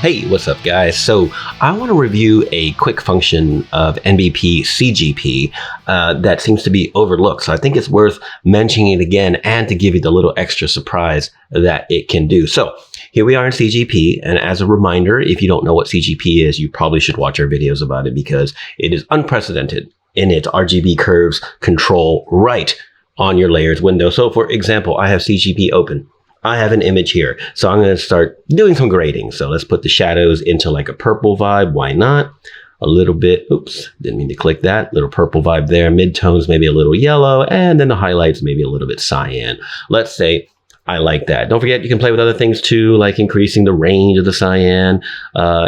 Hey, what's up guys? So I want to review a quick function of NBP CGP that seems to be overlooked. So I think it's worth mentioning it again and to give you the little extra surprise that it can do. So here we are in CGP, and as a reminder, if you don't know what CGP is, you probably should watch our videos about it because it is unprecedented in its RGB curves control right on your layers window. So for example, I have CGP open. I have an image here, so I'm going to start doing some grading. So let's put the shadows into like a purple vibe. Why not? A little bit, oops, didn't mean to click that. Little purple vibe there, midtones maybe a little yellow, and then the highlights maybe a little bit cyan. Let's say I like that. Don't forget, you can play with other things too, like increasing the range of the cyan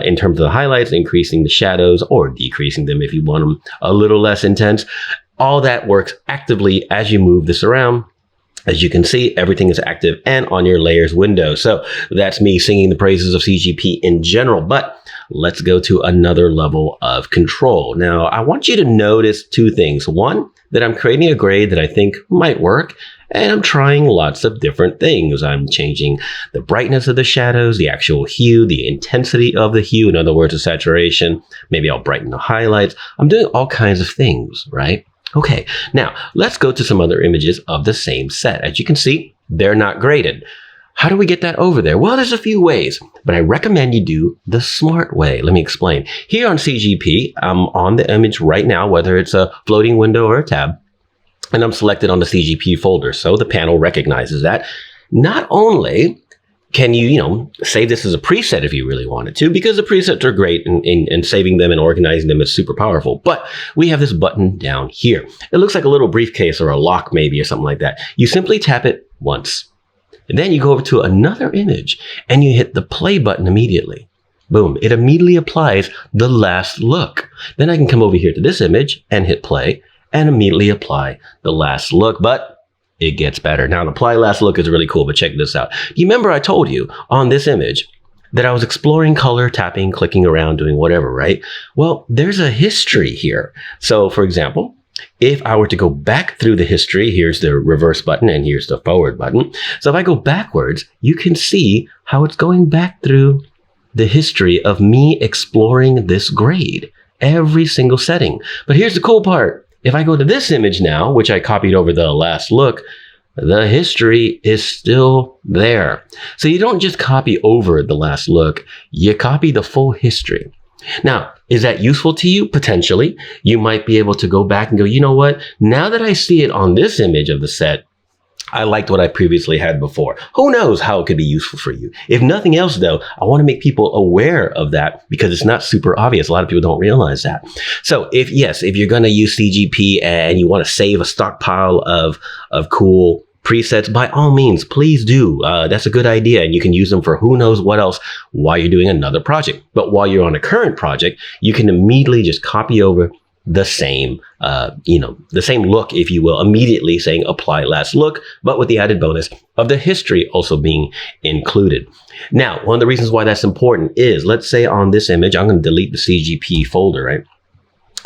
in terms of the highlights, increasing the shadows, or decreasing them if you want them a little less intense. All that works actively as you move this around. As you can see, everything is active and on your layers window. So that's me singing the praises of CGP in general, but let's go to another level of control. Now, I want you to notice two things. One, that I'm creating a grade that I think might work, and I'm trying lots of different things. I'm changing the brightness of the shadows, the actual hue, the intensity of the hue, in other words, the saturation. Maybe I'll brighten the highlights. I'm doing all kinds of things, right? Okay, now let's go to some other images of the same set. As you can see, they're not graded. How do we get that over there? Well, there's a few ways, but I recommend you do the smart way. Let me explain. Here on CGP, I'm on the image right now, whether it's a floating window or a tab, and I'm selected on the CGP folder. So the panel recognizes that. Not only can you, save this as a preset if you really wanted to, because the presets are great and saving them and organizing them is super powerful. But we have this button down here. It looks like a little briefcase or a lock maybe or something like that. You simply tap it once. And then you go over to another image and you hit the play button immediately. Boom, it immediately applies the last look. Then I can come over here to this image and hit play and immediately apply the last look. But it gets better. Now, an apply last look is really cool, but check this out. Do you remember I told you on this image that I was exploring color, tapping, clicking around, doing whatever, right? Well, there's a history here. So for example, if I were to go back through the history, here's the reverse button and here's the forward button. So if I go backwards, you can see how it's going back through the history of me exploring this grade, every single setting. But here's the cool part. If I go to this image now, which I copied over the last look, the history is still there. So you don't just copy over the last look, you copy the full history. Now, is that useful to you? Potentially. You might be able to go back and go, you know what? Now that I see it on this image of the set, I liked what I previously had before. Who knows how it could be useful for you? If nothing else, though, I want to make people aware of that because it's not super obvious. A lot of people don't realize that. So if you're going to use CGP and you want to save a stockpile of cool presets, by all means, please do. That's a good idea. And you can use them for who knows what else while you're doing another project. But while you're on a current project, you can immediately just copy over the same, the same look, if you will, immediately saying apply last look, but with the added bonus of the history also being included. Now, one of the reasons why that's important is, let's say on this image, I'm going to delete the CGP folder, right?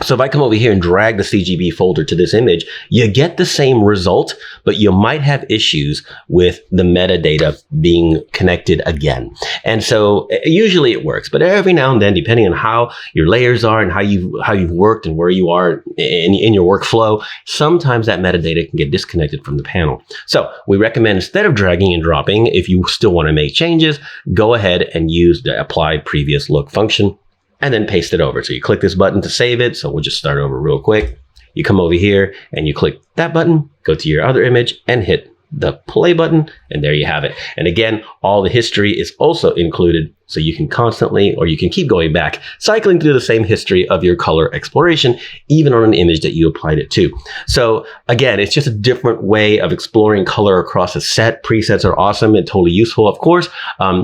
So if I come over here and drag the CGP folder to this image, you get the same result, but you might have issues with the metadata being connected again. And so usually it works, but every now and then, depending on how your layers are and how you've worked and where you are in your workflow, sometimes that metadata can get disconnected from the panel. So we recommend, instead of dragging and dropping, if you still want to make changes, go ahead and use the apply previous look function and then paste it over. So you click this button to save it. So we'll just start over real quick. You come over here and you click that button, go to your other image and hit the play button. And there you have it. And again, all the history is also included. So you can constantly, or you can keep going back, cycling through the same history of your color exploration, even on an image that you applied it to. So again, it's just a different way of exploring color across a set. Presets are awesome and totally useful, of course,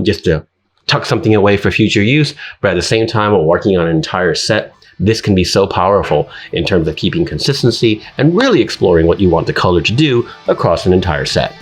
just to tuck something away for future use, but at the same time, while working on an entire set, this can be so powerful in terms of keeping consistency and really exploring what you want the color to do across an entire set.